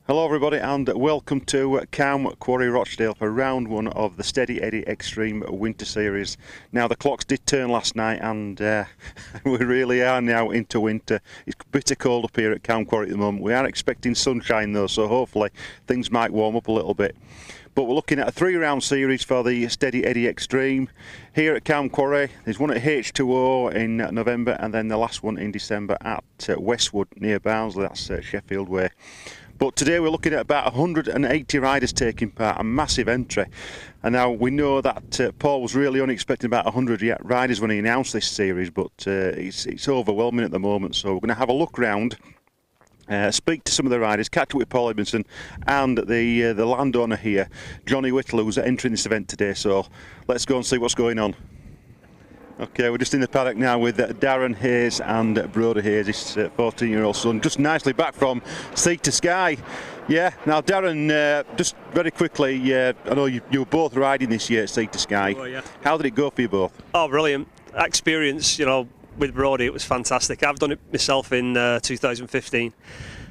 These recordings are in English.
Hello everybody and welcome to Cowm Quarry Rochdale for round one of the Steady Eddy X-Treme Winter Series. Now the clocks did turn last night and we really are now into winter. It's bitter cold up here at Cowm Quarry at the moment. We are expecting sunshine though, so hopefully things might warm up a little bit. But we're looking at a 3-round series for the Steady Eddy X-Treme here at Cowm Quarry. There's one at H2O in November and then the last one in December at Westwood near Barnsley, that's Sheffield way. But today we're looking at about 180 riders taking part, a massive entry. And now we know that Paul was really only expecting about 100 riders when he announced this series, but it's overwhelming at the moment. So we're going to have a look round, speak to some of the riders, catch up with Paul Edmondson and the landowner here, Johnny Whittle, who's entering this event today. So let's go and see what's going on. Okay, we're just in the paddock now with Darren Hayes and Brodie Hayes, his 14-year-old son, just nicely back from sea to sky. Yeah, now Darren, just very quickly, I know you were both riding this year at Sea to Sky. Oh, yeah. How did it go for you both? Oh, brilliant. Experience, with Brodie, it was fantastic. I've done it myself in 2015.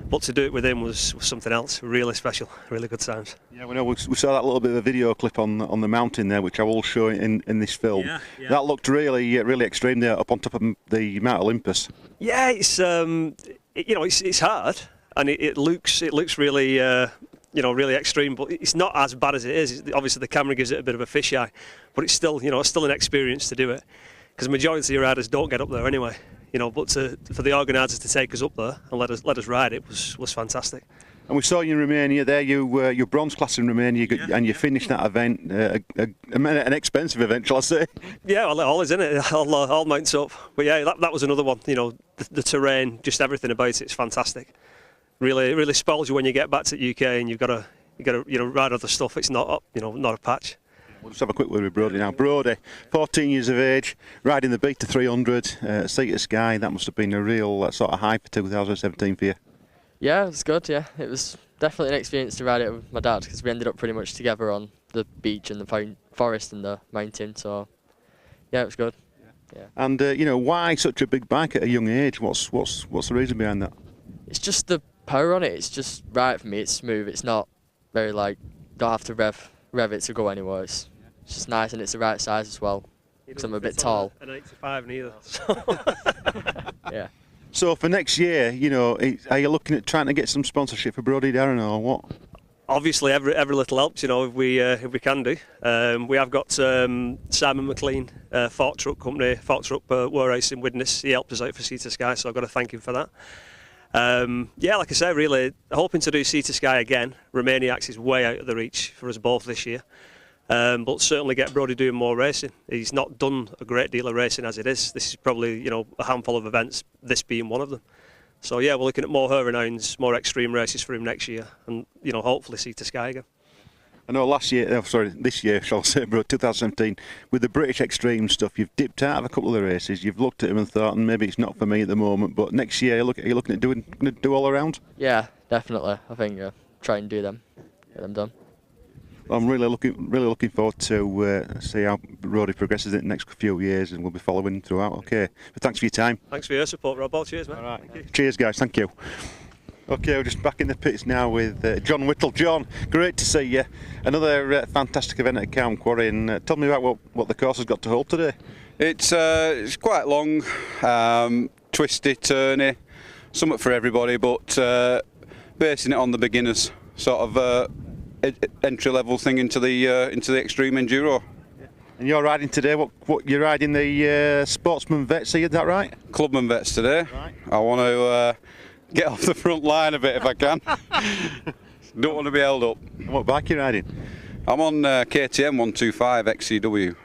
But to do it with him was something else, really special, really good times. Yeah, we saw that little bit of a video clip on the mountain there, which I will show in this film. Yeah. That looked really extreme there, up on top of the Mount Olympus. Yeah, it's it's hard, and it looks really really extreme, but it's not as bad as it is. Obviously, the camera gives it a bit of a fisheye, but it's still an experience to do it, because the majority of riders don't get up there anyway. But for the organisers to take us up there and let us ride it was fantastic. And we saw you in Romania there. You bronze class in Romania, and you finished that event, an expensive event, shall I say? Yeah, well, it all is, isn't it? All mounts up. But yeah, that was another one. The terrain, just everything about it's fantastic. Really spoils you when you get back to the UK and you've got to ride other stuff. It's not not a patch. We'll just have a quick word with Brodie now. Brodie, 14 years of age, riding the Beta 300, Sea to Sky. That must have been a real sort of high for 2017 for you. Yeah, it was good, yeah. It was definitely an experience to ride it with my dad, because we ended up pretty much together on the beach and the forest and the mountain, so yeah, it was good. Yeah. And why such a big bike at a young age? What's the reason behind that? It's just the power on it. It's just right for me. It's smooth. It's not very don't have to rev it to go anywhere. It's just nice, and it's the right size as well, because I'm a bit tall. An 85 neither. Yeah. So for next year, are you looking at trying to get some sponsorship for Brodie, Darren, or what? Obviously, every little helps. If we can do. We have got Simon McLean, Fork Truck Company, Fork Truck War Racing Widnes. He helped us out for Sea to Sky, so I've got to thank him for that. Yeah, like I say, really hoping to do Sea to Sky again. Romaniacs is way out of the reach for us both this year. But certainly get Brodie doing more racing. He's not done a great deal of racing as it is. This is probably a handful of events, this being one of them. So yeah, we're looking at more Hounds, more extreme races for him next year, and hopefully Sea to Sky again. I know this year, shall I say, bro, 2017, with the British Extreme stuff, you've dipped out of a couple of the races, you've looked at them and thought, maybe it's not for me at the moment, but next year, are you looking at do all around? Yeah, definitely. I think try and do them, get them done. I'm really looking forward to see how Brodie progresses in the next few years, and we'll be following throughout. Okay, but thanks for your time. Thanks for your support, Robbo. Cheers, mate. All right. Cheers, guys. Thank you. Okay, we're just back in the pits now with John Whittle. John, great to see you. Another fantastic event at Cowm Quarry, and tell me about what the course has got to hold today. It's quite long, twisty, turny, something for everybody, but basing it on the beginners sort of entry-level thing into the Extreme Enduro. And you're riding today, what you're riding the Sportsman Vets, is that right? Clubman Vets today. Right. I want to get off the front line a bit if I can. Don't want to be held up. And what bike are you riding? I'm on KTM 125 XCW.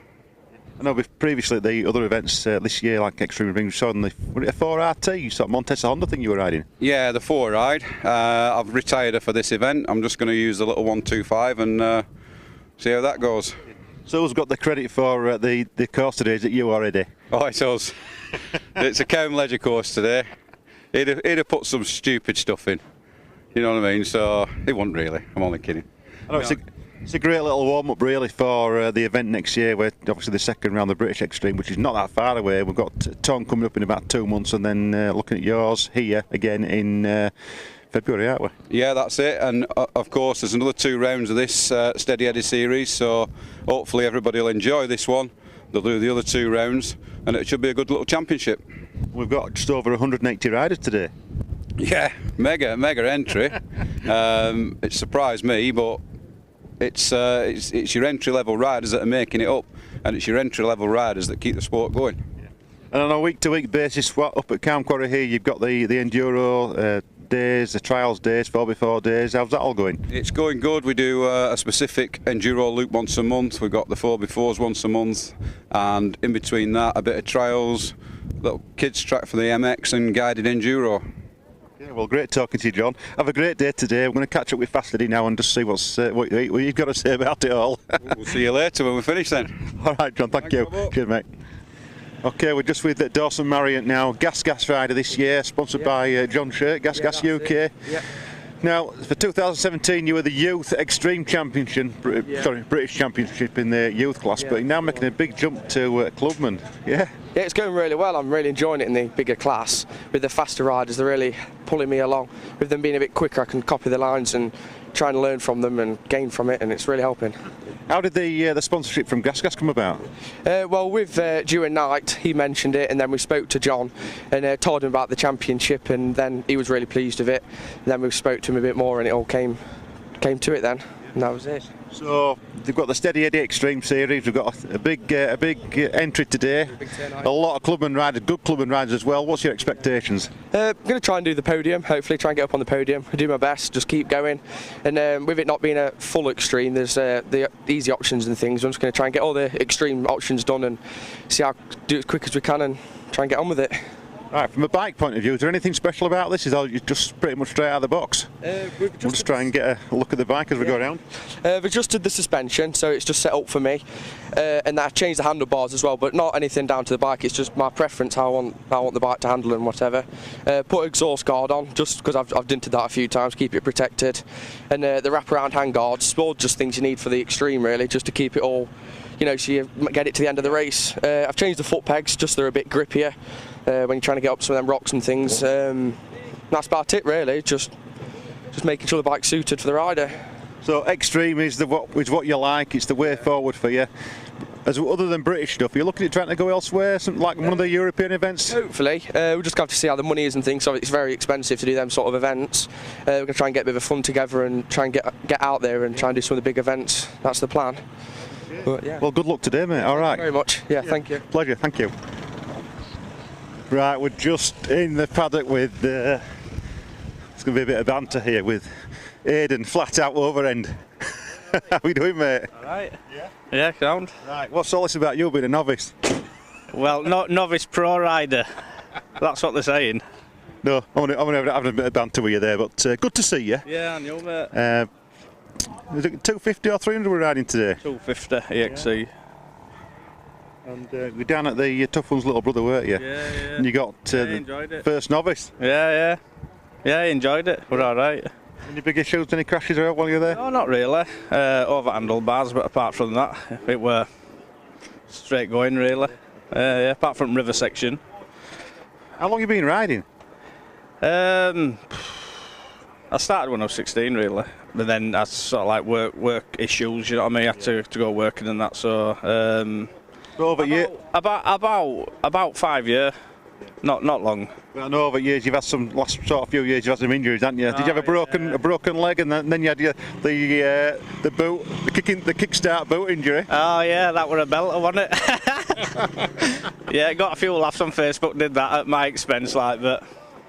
I know previously at the other events this year, like Extreme Ring, we saw on the 4RT, sort of Montesa Honda thing you were riding. Yeah, the 4 ride. I've retired her for this event. I'm just going to use the little 125 and see how that goes. So who's got the credit for the course today? Is it you already? Oh, it's us. It's a Cowm Leisure course today. He'd have put some stupid stuff in. You know what I mean? So he wouldn't really. I'm only kidding. I know, it's a great little warm-up really for the event next year, where obviously the second round, the British Extreme, which is not that far away. We've got Tom coming up in about 2 months, and then looking at yours here again in February, aren't we? Yeah, that's it. And of course, there's another 2 rounds of this Steady Eddy series, so hopefully everybody will enjoy this one. They'll do the other 2 rounds, and it should be a good little championship. We've got just over 180 riders today. Yeah, mega entry. It surprised me, but it's your entry-level riders that are making it up, and it's your entry-level riders that keep the sport going. And on a week-to-week basis, up at Cowm Quarry here, you've got the enduro days, the trials days, 4x4 days. How's that all going? It's going good. We do a specific enduro loop once a month. We've got the 4x4s once a month, and in between that, a bit of trials, little kids track for the MX, and guided enduro. Yeah, well, great talking to you, John. Have a great day today. We're going to catch up with Steady now and just see what you've got to say about it all. We'll see you later when we finish then. All right, John, thank you. Cheers, mate. Okay, we're just with Dawson Marriott now, Gas rider this year, sponsored by John Shirt, Gas UK. Yeah. Now, for 2017, you were the Youth Extreme Championship, British Championship in the youth class, but you're now making a big jump to Clubman. Yeah, it's going really well. I'm really enjoying it in the bigger class. With the faster riders, they're really pulling me along. With them being a bit quicker, I can copy the lines and try and learn from them and gain from it, and it's really helping. How did the sponsorship from Gas come about? Well, with Dewey Knight, he mentioned it, and then we spoke to John and told him about the championship, and then he was really pleased with it. And then we spoke to him a bit more, and it all came to it then, and that was it. So they've got the Steady Eddy X-Treme series. We've got a big entry today. A lot of clubman riders, good clubman riders as well. What's your expectations? I'm going to try and do the podium. Hopefully, try and get up on the podium. I do my best. Just keep going. And with it not being a full extreme, there's the easy options and things. I'm just going to try and get all the extreme options done and see how do it as quick as we can and try and get on with it. Right, from a bike point of view, is there anything special about this? Is all you just pretty much straight out of the box? We'll just try and get a look at the bike as we go around. We've adjusted the suspension, so it's just set up for me, and I've changed the handlebars as well, but not anything down to the bike. It's just my preference how I want the bike to handle and whatever. Put exhaust guard on, just because I've dinted that a few times, keep it protected, and the wraparound hand guards, all just things you need for the extreme really, just to keep it all, so you get it to the end of the race. I've changed the foot pegs, just they're a bit grippier when you're trying to get up some of them rocks and things. That's about it really, just making sure the bike's suited for the rider. So extreme is what you like, it's the way forward for you. Other than British stuff, are you looking at trying to go elsewhere, something like one of the European events? Hopefully. We'll just have to see how the money is and things, so it's very expensive to do them sort of events. We're going to try and get a bit of fun together and try and get out there and try and do some of the big events. That's the plan. But, yeah. Well, good luck today, mate. All right. Thank you very much. Yeah, thank you. Pleasure, thank you. Right, we're just in the paddock with, it's going to be a bit of banter here with Aidan, flat out over end. How are we doing, mate? All right. Yeah, sound. Right, what's all this about you being a novice? Well, not novice pro rider. That's what they're saying. No, I'm going to have a bit of banter with you there, but good to see you. Yeah, I know, mate. Is it 250 or 300 we're riding today? 250 EXC. Yeah. And we're down at the Tough One's little brother, weren't you? Yeah. And you got the first novice. Yeah, I enjoyed it. We're all right. Any big issues, any crashes while you're there? No, not really. Over handlebars, but apart from that, it were straight going really. Yeah, apart from river section. How long have you been riding? I started when I was 16 really, but then I sort of like work issues, you know what I mean? I had to go working and that, so about 5 years. Not long. Well, I know over years you've had some last sort of few years you've had some injuries, haven't you? Did you have a broken leg and then you had the boot, the kickstart boot injury? Oh yeah, that were a belter, wasn't it? Yeah, got a few laughs on Facebook, did that at my expense, but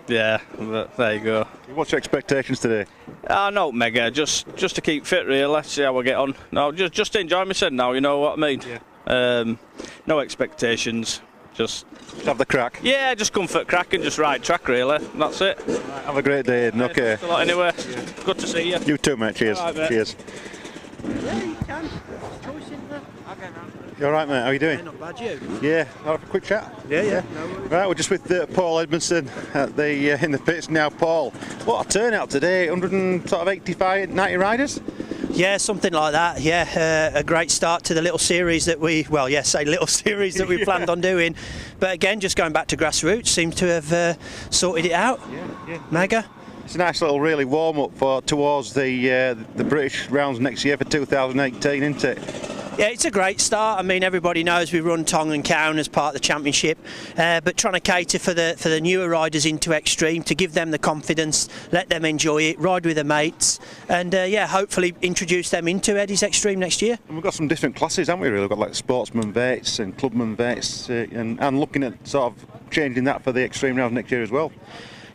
there you go. What's your expectations today? No mega, just to keep fit really, see how we get on. No, just enjoy myself now, you know what I mean? Yeah. No expectations. Just have the crack. Yeah, just comfort crack and just ride track really. That's it. Right, have a great day, Aidan. Okay. Thanks a lot anyway. Good to see you. You too, mate. Cheers. Right, mate. Cheers. Yeah, you can. Choice in there. I'll go round. You all right, mate? How are you doing? Yeah, not bad, you? Yeah. I'll have a quick chat. Yeah. No worries. Right, we're just with Paul Edmondson at the in the pits now. Paul, what a turnout today! 185, 90 riders. Yeah, something like that. Yeah, a great start to the little series that we planned on doing. But again, just going back to grassroots, seems to have sorted it out. Yeah. Mega. It's a nice little really warm up towards the British rounds next year for 2018, isn't it? Yeah, it's a great start. I mean, everybody knows we run Tong and Cowm as part of the championship, but trying to cater for the newer riders into Extreme, to give them the confidence, let them enjoy it, ride with their mates, and yeah, hopefully introduce them into Eddy's Extreme next year. And we've got some different classes, haven't we? Really, we've got like sportsman vets and clubman vets, and looking at sort of changing that for the Extreme rounds next year as well.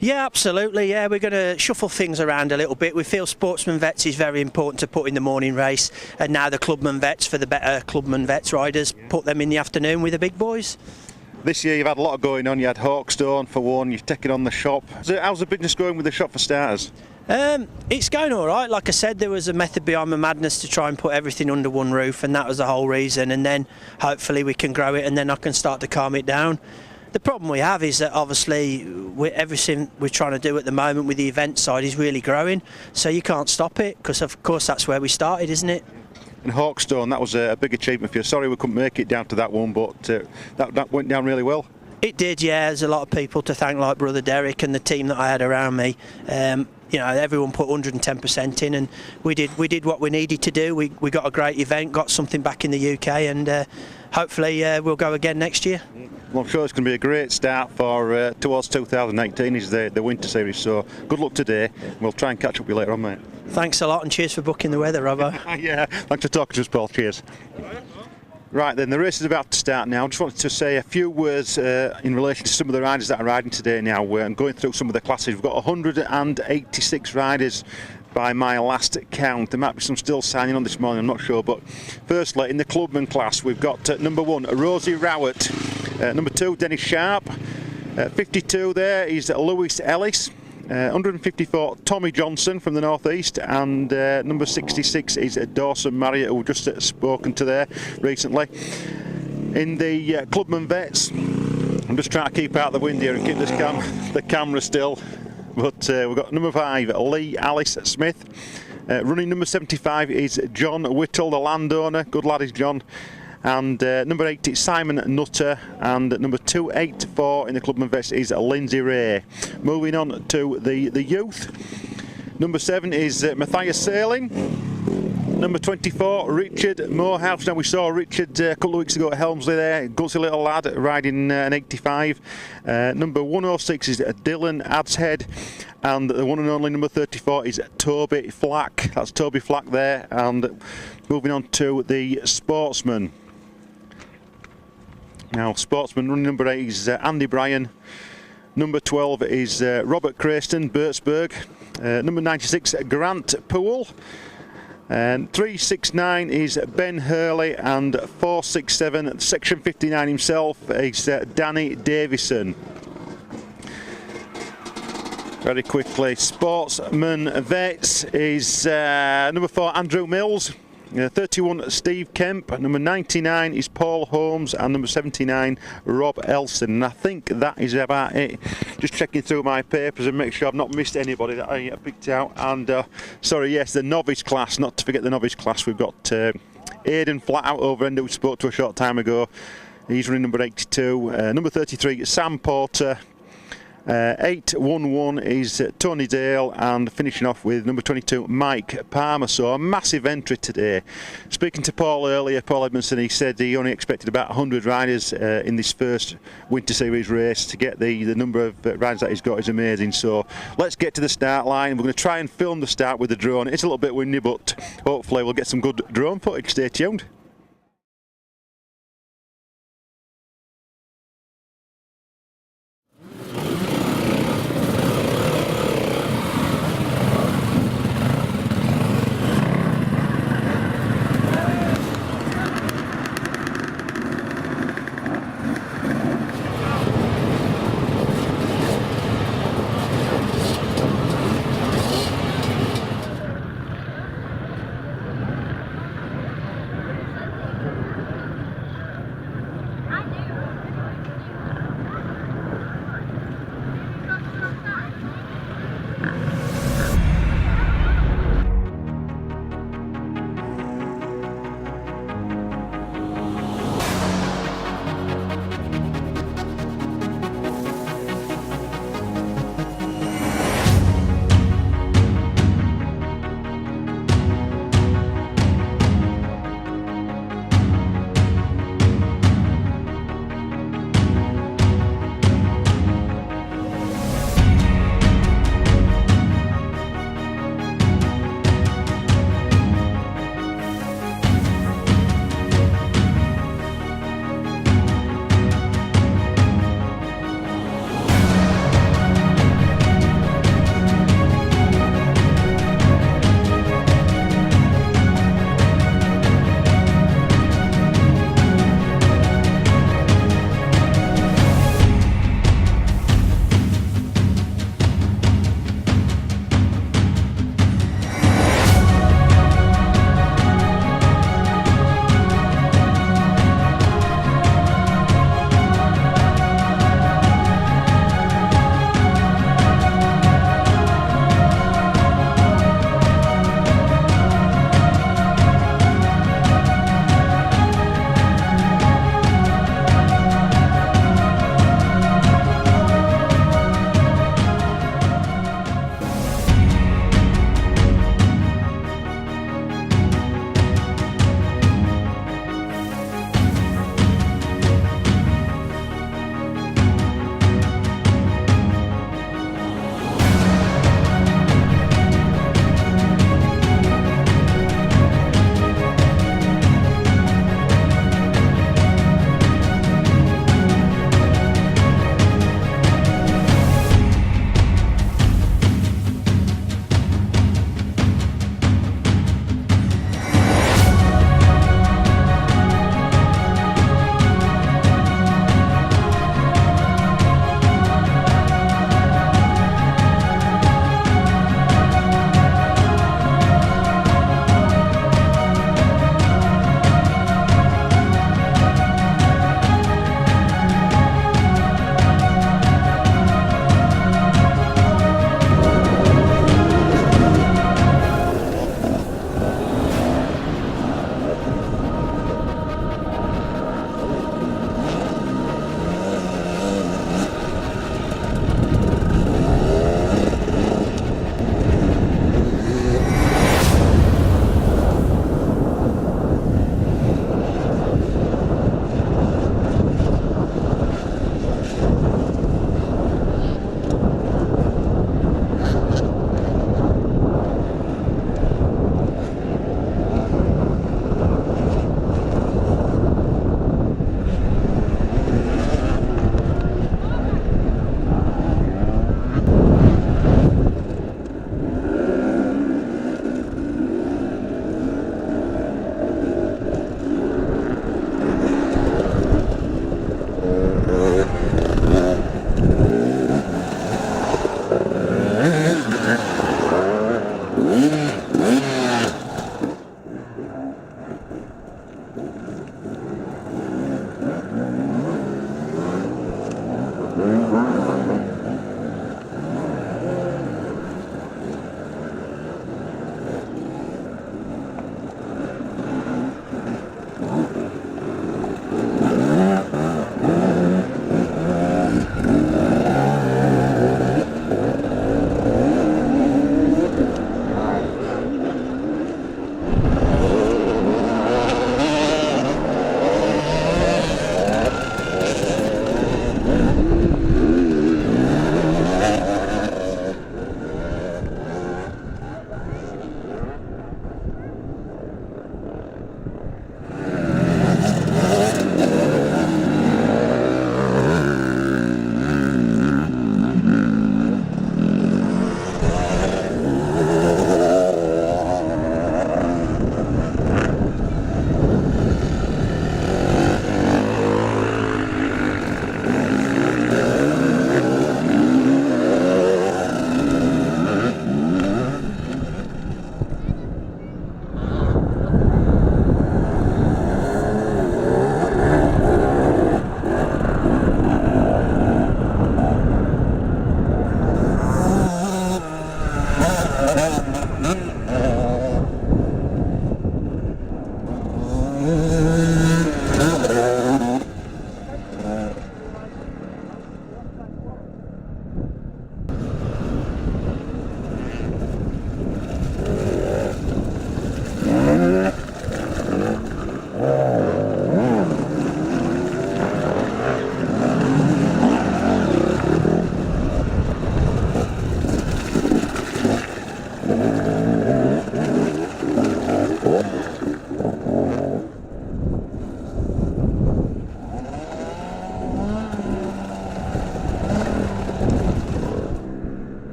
Yeah, absolutely. Yeah, we're going to shuffle things around a little bit. We feel sportsman vets is very important to put in the morning race, and now the clubman vets, for the better clubman vets riders, put them in the afternoon with the big boys. This year you've had a lot going on. You had Hawkstone for one, you've taken on the shop. How's the business going with the shop for starters? It's going all right. Like I said, there was a method behind my madness to try and put everything under one roof, and that was the whole reason, and then hopefully we can grow it, and then I can start to calm it down. The problem we have is that obviously everything we're trying to do at the moment with the event side is really growing, so you can't stop it, because of course that's where we started, isn't it? And Hawkstone, that was a big achievement for you. Sorry we couldn't make it down to that one, but that went down really well. It did, yeah. There's a lot of people to thank, like Brother Derek and the team that I had around me. You know, everyone put 110% in, and we did what we needed to do. We got a great event, got something back in the UK, and hopefully we'll go again next year. Well, I'm sure it's going to be a great start for towards 2018 is the winter series, so good luck today. We'll try and catch up with you later on, mate. Thanks a lot, and cheers for booking the weather, Robbo. Yeah, thanks for talking to us, Paul. Cheers. Right then, the race is about to start now. I just wanted to say a few words in relation to some of the riders that are riding today now. I'm going through some of the classes. We've got 186 riders by my last count. There might be some still signing on this morning, I'm not sure. But firstly, in the clubman class, we've got number 1, Rosie Rowett. Number 2, Dennis Sharp. 52 there is Lewis Ellis. 154, Tommy Johnson from the northeast, and number 66 is Dawson Marriott, who we've just spoken to there recently. In the clubman vets, I'm just trying to keep out the wind here and keep this the camera still, but we've got number 5, Lee Alice Smith. Running number 75 is John Whittle, the landowner. Good lad is John. And number 8 is Simon Nutter, and number 284 in the clubman vets is Lindsay Ray. Moving on to the youth. Number 7 is Matthias Sailing. Number 24, Richard Morehouse. Now we saw Richard a couple of weeks ago at Helmsley there, gutsy little lad riding an 85. Number 106 is Dylan Adshead, and the one and only number 34 is Toby Flack. That's Toby Flack there. And moving on to the sportsman. Now, sportsman running number 8 is Andy Bryan. Number 12 is Robert Crayston, Birtsburg. Number 96, Grant Poole. And 369 is Ben Hurley, and 467, section 59 himself, is Danny Davison. Very quickly, sportsman vets is number 4, Andrew Mills. 31, Steve Kemp. Number 99 is Paul Holmes, and number 79, Rob Elson. And I think that is about it. Just checking through my papers and make sure I've not missed anybody that I picked out. And sorry, yes, the novice class. Not to forget the novice class. We've got Aidan Flat out over end, who we spoke to a short time ago. He's running number 82. Number 33, Sam Porter. 811 is Tony Dale, and finishing off with number 22, Mike Palmer. So a massive entry today. Speaking to Paul earlier, Paul Edmondson, he said he only expected about 100 riders in this first Winter Series race. To get the number of riders that he's got is amazing. So let's get to the start line. We're going to try and film the start with the drone. It's a little bit windy, but hopefully we'll get some good drone footage. Stay tuned.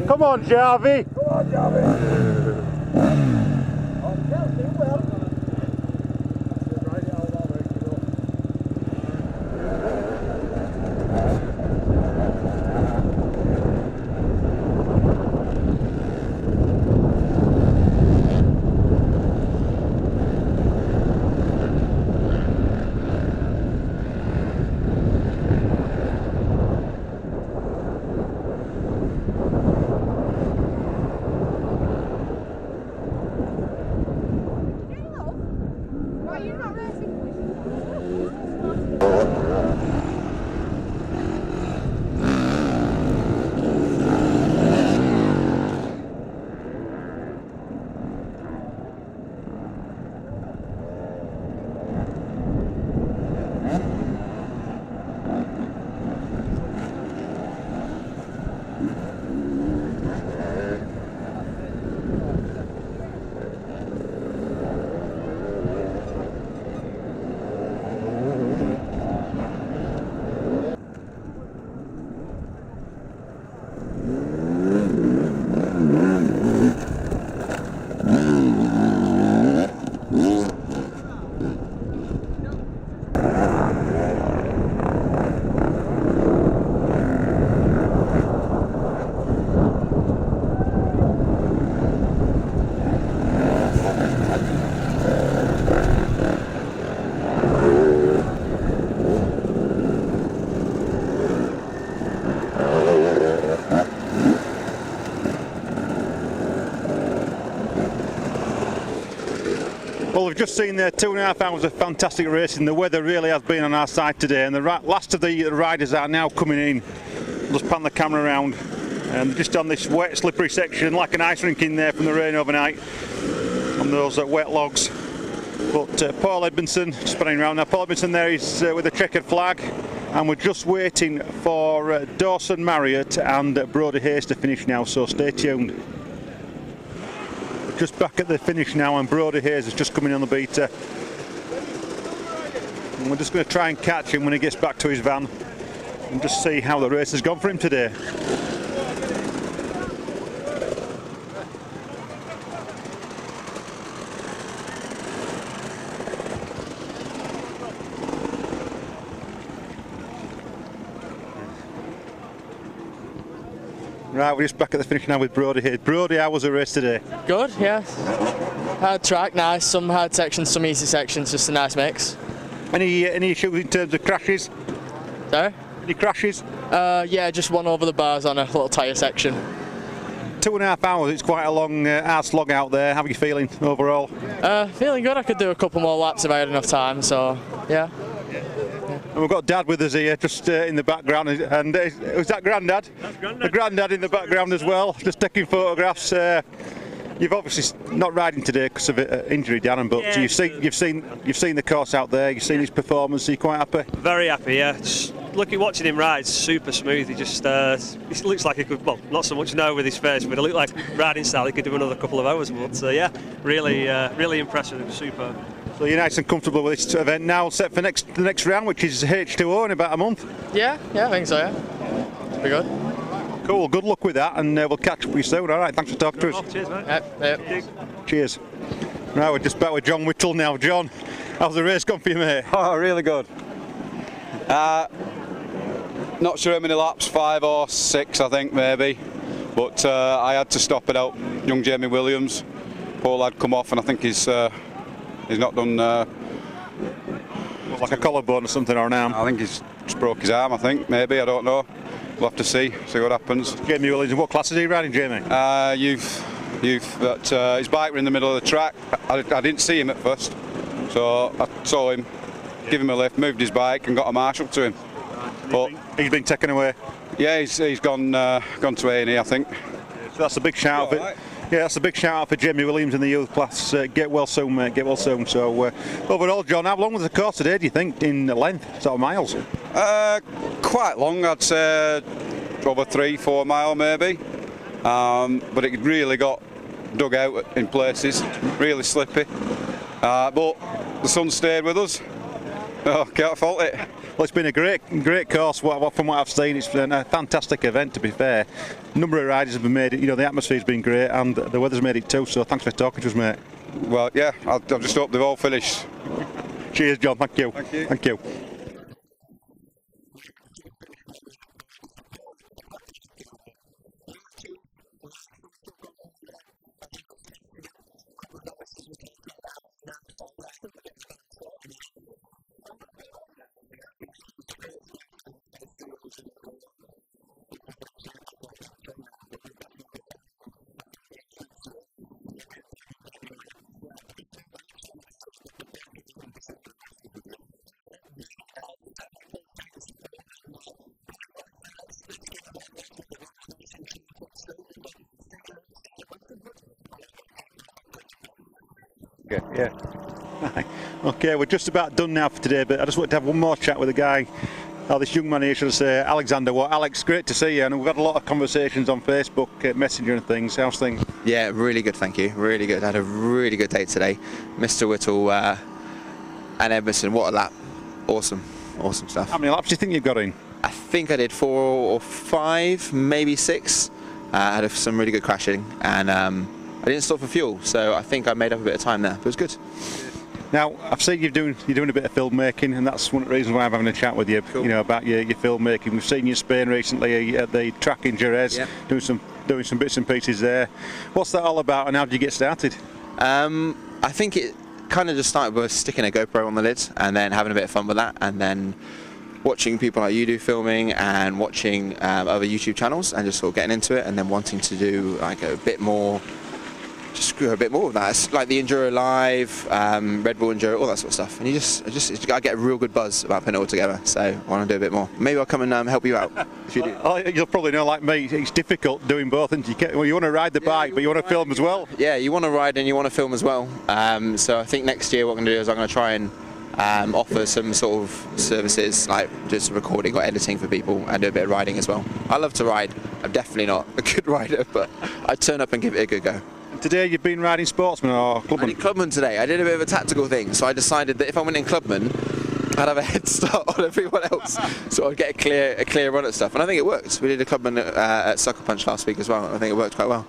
Come on, Jarvie. Come on, Jarvie. Well, we've just seen 2.5 hours of fantastic racing. The weather really has been on our side today, and the last of the riders are now coming in. I'll just pan the camera around, and just on this wet, slippery section, like an ice rink in there from the rain overnight, on those wet logs. But Paul Edmondson, just panning around now. Paul Edmondson there is with a checkered flag, and we're just waiting for Dawson Marriott and Brodie Hayes to finish now, so stay tuned. Just back at the finish now, and Brodie Hayes is just coming on the beater. And we're just going to try and catch him when he gets back to his van and just see how the race has gone for him today. Right, we're just back at the finish now with Brodie Hayes. Brodie, how was the race today? Good, yeah. Hard track, nice. Some hard sections, some easy sections, just a nice mix. Any issues in terms of crashes? Sorry? Any crashes? Yeah, just one over the bars on a little tyre section. 2.5 hours, it's quite a long hard slog out there. How are you feeling overall? Feeling good. I could do a couple more laps if I had enough time, so yeah. And we've got Dad with us here, just in the background, and was that Grandad? That's Grandad. The Grandad in the background as well, just taking photographs. You've obviously not riding today because of injury, Darren, but Yeah, you've seen the course out there. You've seen his performance. Are you quite happy? Very happy, yeah. Just watching him ride, super smooth. He just he looks like he could, well, not so much now with his face, but it looked like riding style. He could do another couple of hours. But yeah, really impressive. Super. So you're nice and comfortable with this event now, set for the next round, which is H2O in about a month. Yeah, I think so. Yeah, it'll be good. Cool. Good luck with that, and we'll catch up with you soon. All right. Thanks for talking to us. Cheers, mate. Yep. Cheers. Right, we're just back with John Whittle now. John, how's the race gone for you, mate? Oh, really good. Not sure how many laps, 5 or 6 I think maybe, but I had to stop it out. Young Jamie Williams, poor lad come off, and I think he's not done. Like a collarbone or something, or an arm. I think he's just broke his arm. I think maybe, I don't know. We'll have to see what happens. Jamie Williams, what class is he riding, Jamie? Youth. But his bike were in the middle of the track. I didn't see him at first, so I saw him, give him a lift, moved his bike, and got a marshal to him. But he's been taken away. Yeah, he's gone to A&E, I think. So that's a big shout out. Yeah, that's a big shout out for Jamie Williams in the youth class. Get well soon, mate. Get well soon. So overall, John, how long was the course today? Do you think in length, sort of miles? Quite long. I'd say over 3-4 mile maybe. But it really got dug out in places, really slippy. But the sun stayed with us. Oh, can't fault it. Well, it's been a great course. From what I've seen, it's been a fantastic event. To be fair, a number of riders have been made it. You know, the atmosphere's been great, and the weather's made it too. So thanks for talking to us, mate. Well, yeah, I just hope they've all finished. Cheers, John. Thank you. Thank you. Thank you. Yeah. Okay, we're just about done now for today, but I just want to have one more chat with a guy. This young man here, should I say, Alexander. Alex, great to see you. And we've had a lot of conversations on Facebook, Messenger and things. How's things? Yeah, really good, thank you. Really good. I had a really good day today. Mr. Whittle and Edmondson, what a lap. Awesome stuff. How many laps do you think you've got in? I think I did 4 or 5, maybe 6. I had some really good crashing, and I didn't stop for fuel, so I think I made up a bit of time there, but it was good. Now, I've seen you're doing a bit of filmmaking, and that's one of the reasons why I'm having a chat with you. Cool. You know, about your filmmaking. We've seen you in Spain recently at the track in Jerez, yep. doing some bits and pieces there. What's that all about, and how did you get started? I think it kind of just started with sticking a GoPro on the lid and then having a bit of fun with that, and then watching people like you do filming and watching other YouTube channels and just sort of getting into it, and then wanting to do like a bit more, just go a bit more of that. It's like the Enduro Live, Red Bull Enduro, all that sort of stuff. And I get a real good buzz about putting it all together. So I want to do a bit more. Maybe I'll come and help you out if you do. You'll probably know, like me, it's difficult doing both. And you want to ride the bike, but you want to film as well. Yeah, you want to ride and you want to film as well. So I think next year what I'm going to do is I'm going to try and offer some sort of services like just recording or editing for people and do a bit of riding as well. I love to ride. I'm definitely not a good rider, but I turn up and give it a good go. Today you've been riding Sportsman or Clubman? I did Clubman today. I did a bit of a tactical thing, so I decided that if I went in Clubman, I'd have a head start on everyone else, so I'd get a clear run at stuff. And I think it worked. We did a Clubman at Sucker Punch last week as well, and I think it worked quite well.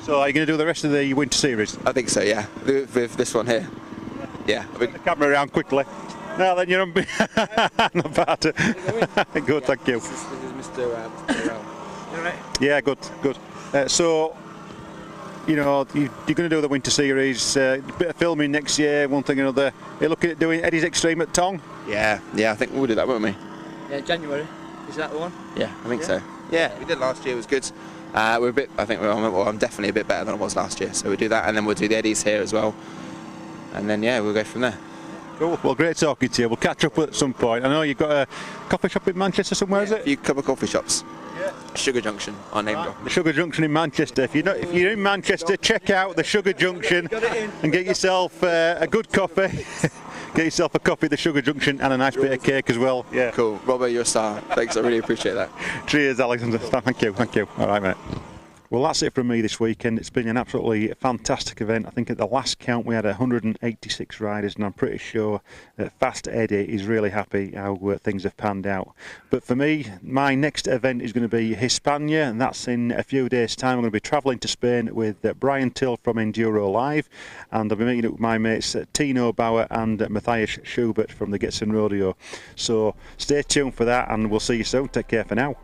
So are you going to do the rest of the winter series? I think so, yeah, with this one here. Yeah. Put the camera around quickly. Now then, you're on. Not bad. Good, thank you. This is Mr. Yeah, good. So, you know, you're going to do the winter series, a bit of filming next year, one thing or another. You're looking at doing Eddie's Extreme at Tong? Yeah, I think we'll do that, won't we? Yeah, January. Is that the one? Yeah, I think so. Yeah, we did last year. It was good. We're a bit. I think I'm definitely a bit better than I was last year. So we'll do that, and then we'll do the Eddies here as well. And then we'll go from there. Cool. Well, great talking to you. We'll catch up at some point. I know you've got a coffee shop in Manchester somewhere, is it? A few couple of coffee shops. Yeah. Sugar Junction, our name drop. The Sugar Junction in Manchester. If you're in Manchester, check out the Sugar Junction and get yourself a good coffee. Get yourself a coffee at the Sugar Junction and a nice bit of cake as well. Yeah. Cool. Robbo, you're a star. Thanks. I really appreciate that. Cheers, Alexander. Thank you. All right, mate. Well, that's it from me this weekend. It's been an absolutely fantastic event. I think at the last count we had 186 riders, and I'm pretty sure that Fast Eddie is really happy how things have panned out. But for me, my next event is going to be Hispania, and that's in a few days' time. I'm going to be travelling to Spain with Brian Till from Enduro Live, and I'll be meeting up with my mates Tino Bauer and Matthias Schubert from the Getson Rodeo. So stay tuned for that, and we'll see you soon. Take care for now.